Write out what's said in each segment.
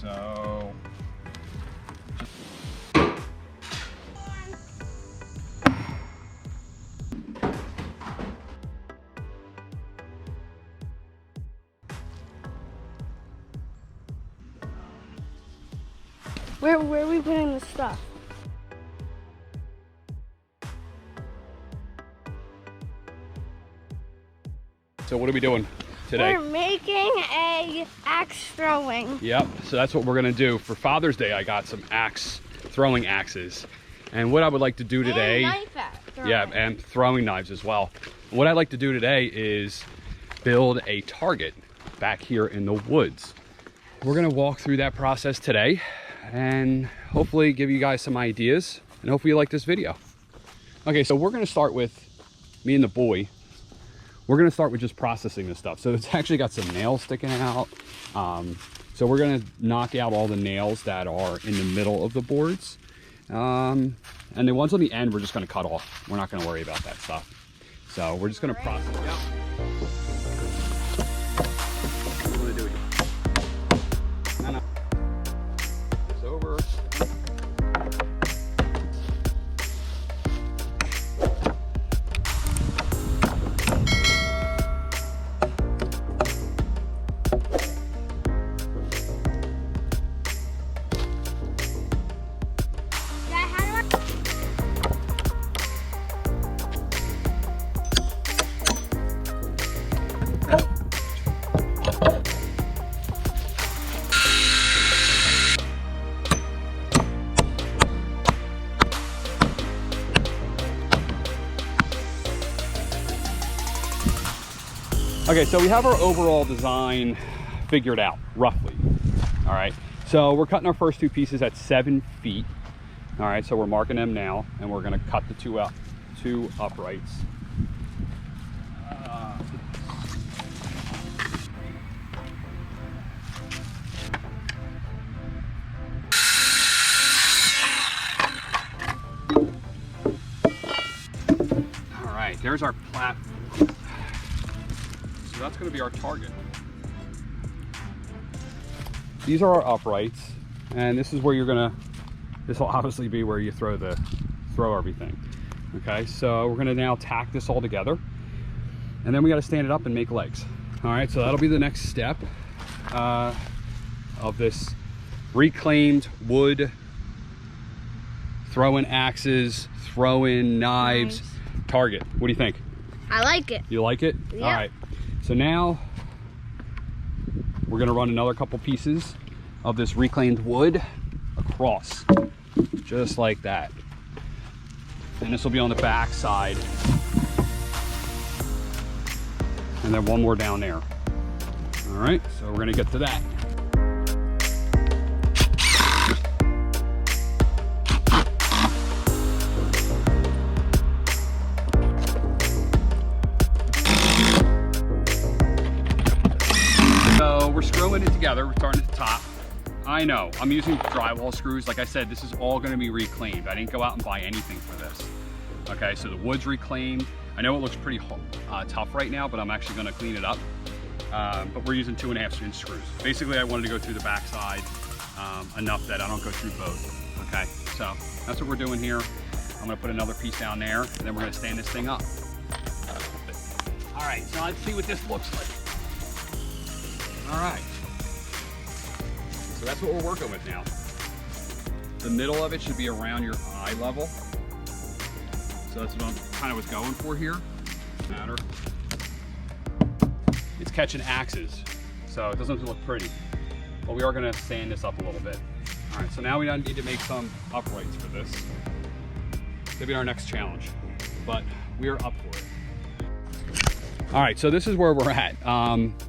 So Where are we putting the stuff? So what are we doing today? We're making a axe throwing. Yep, so that's what we're gonna do. For Father's Day, I got some throwing axes. And what I would like to do today, And knife throwing. yeah, and throwing knives as well. What I'd like to do today is build a target back here in the woods. We're gonna walk through that process today and hopefully give you guys some ideas, and hopefully you like this video. Okay, so we're gonna start with me and the boy. We're gonna start with just processing this stuff. So it's actually got some nails sticking out. So we're gonna knock out all the nails that are in the middle of the boards. And the ones on the end, we're just gonna cut off. We're not gonna worry about that stuff. So we're just gonna process it out. What do you wanna do here? No. It's over. Okay, so we have our overall design figured out, roughly. All right, so we're cutting our first two pieces at 7 feet. All right, so we're marking them now, and we're gonna cut the two uprights. All right, there's our platform. So that's going to be our target. These are our uprights, and this is where this will obviously be where you throw everything. Okay, so we're going to now tack this all together, and then we got to stand it up and make legs. All right, so that'll be the next step of this reclaimed wood, throw in axes, throw in knives, target. What do you think? I like it. You like it? Yep. All right. So now we're gonna run another couple pieces of this reclaimed wood across, just like that. And this will be on the back side. And then one more down there. All right, so we're gonna get to that. We're screwing it together. We're starting at the top. I know, I'm using drywall screws. Like I said, this is all gonna be reclaimed. I didn't go out and buy anything for this. Okay, so the wood's reclaimed. I know it looks pretty tough right now, but I'm actually gonna clean it up. But we're using 2.5-inch screws. Basically, I wanted to go through the backside enough that I don't go through both. Okay, so that's what we're doing here. I'm gonna put another piece down there, and then we're gonna stand this thing up. All right, so let's see what this looks like. All right, so that's what we're working with now. The middle of it should be around your eye level. So that's what I'm kind of was going for here. Matter. It's catching axes, so it doesn't look pretty. But we are gonna sand this up a little bit. All right, so now we need to make some uprights for this. Maybe our next challenge, but we are up for it. All right, so this is where we're at.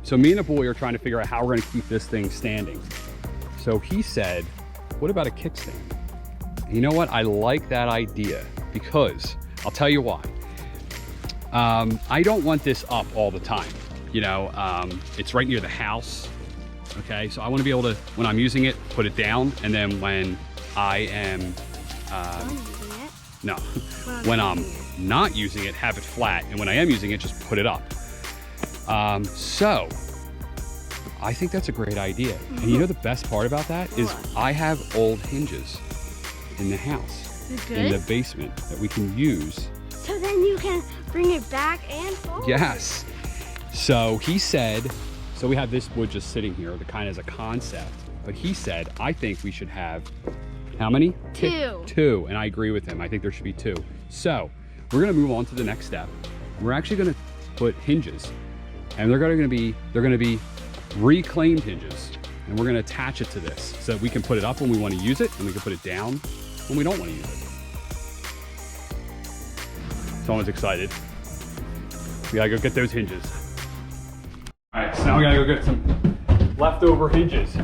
So me and the boy are trying to figure out how we're gonna keep this thing standing. So he said, what about a kickstand? And you know what? I like that idea because I'll tell you why. I don't want this up all the time. You know, it's right near the house. Okay, so I want to be able to, when I'm using it, put it down, and then when I am, when I'm not using it, have it flat, and when I am using it, just put it up. So the I think that's a great idea. And you know the best part about that is I have old hinges in the house, in the basement that we can use. So then you can bring it back and forward. Yes. So he said, so we have this wood just sitting here, the kind as a concept, but he said, I think we should have, how many? 2. 2, and I agree with him. I think there should be 2. So we're gonna move on to the next step. We're actually gonna put hinges, and they're gonna be reclaimed hinges, and we're gonna attach it to this so that we can put it up when we wanna use it, and we can put it down when we don't wanna use it. Someone's excited. We gotta go get those hinges. All right, so now we gotta go get some leftover hinges.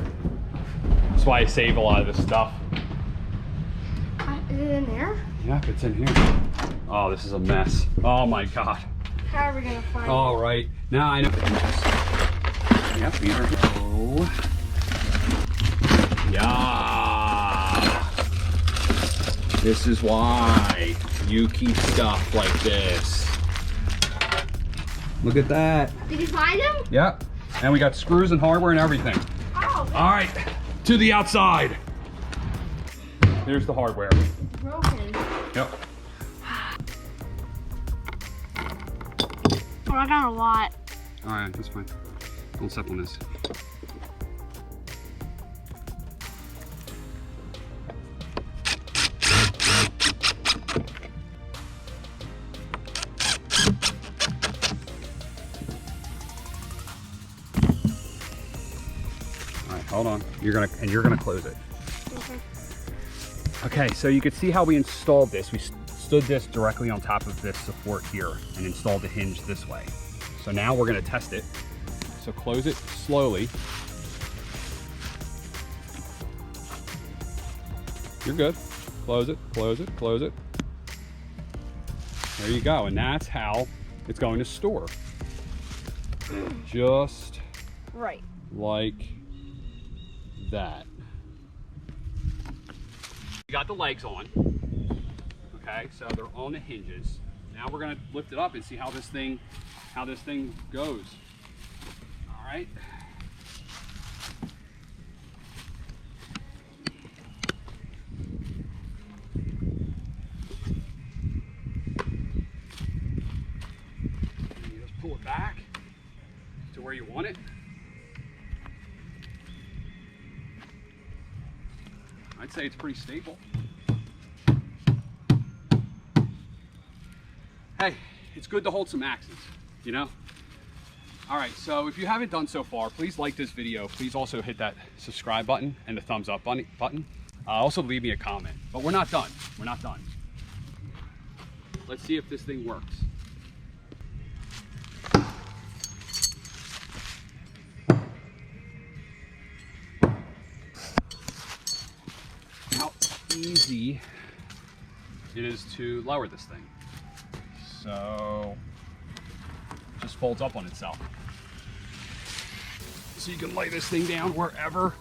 That's why I save a lot of this stuff. Is it in there? Yep, it's in here. Oh, this is a mess. Oh my God. How are we gonna find it? All right, now I know the hinges. Yep, these are, oh. Yeah. This is why you keep stuff like this. Look at that. Did you find them? Yep, and we got screws and hardware and everything. Oh. All right, to the outside. Here's the hardware. Broken. Yep. Oh, I got a lot. All right, that's fine. Don't step on this. All right, hold on. You're gonna close it. Okay, so you can see how we installed this. We stood this directly on top of this support here and installed the hinge this way. So now we're gonna test it. So close it slowly. You're good. Close it, close it, close it. There you go, and that's how it's going to store. Just Right. like that. We got the legs on. Okay, so they're on the hinges. Now we're gonna lift it up and see how this thing goes. All right. You just pull it back to where you want it. I'd say it's pretty stable. Hey, it's good to hold some axes, you know? All right, so if you haven't done so far, please like this video. Please also hit that subscribe button and the thumbs up button. Also leave me a comment, but we're not done. We're not done. Let's see if this thing works. How easy it is to lower this thing. So it just folds up on itself. So you can lay this thing down wherever.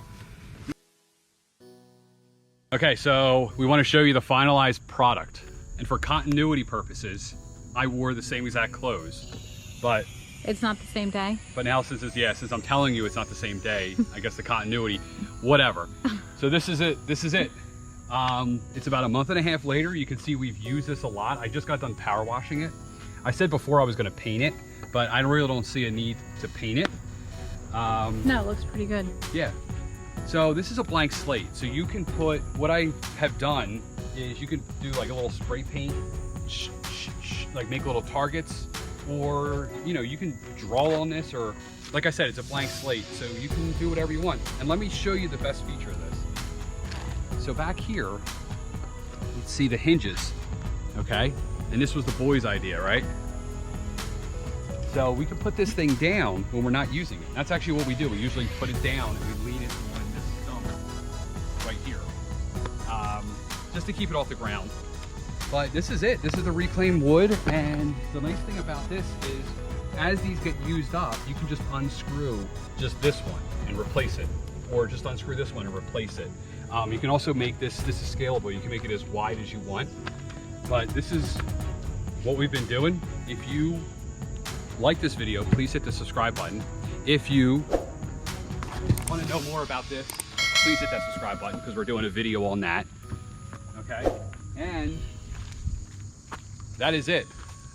Okay, so we want to show you the finalized product. And for continuity purposes, I wore the same exact clothes, but it's not the same day. But now since I'm telling you it's not the same day, I guess the continuity, whatever. So this is it. This is it. It's about a month and a half later. You can see we've used this a lot. I just got done power washing it. I said before I was going to paint it, but I really don't see a need to paint it. No, it looks pretty good. Yeah. So this is a blank slate. So you can put, what I have done is you can do like a little spray paint, like make little targets, or, you know, you can draw on this, or like I said, it's a blank slate. So you can do whatever you want. And let me show you the best feature of this. So back here, let's see the hinges, okay? And this was the boys' idea, right? So we can put this thing down when we're not using it. That's actually what we do. We usually put it down and we lean it on this stump right here, just to keep it off the ground. But this is it. This is the reclaimed wood. And the nice thing about this is as these get used up, you can just unscrew just this one and replace it, or just unscrew this one and replace it. You can also make this is scalable. You can make it as wide as you want. But this is what we've been doing. If you like this video, please hit the subscribe button. If you want to know more about this, please hit that subscribe button because we're doing a video on that. Okay, and that is it.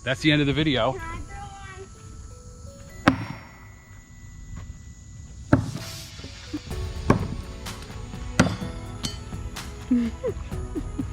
That's the end of the video. Can I throw one?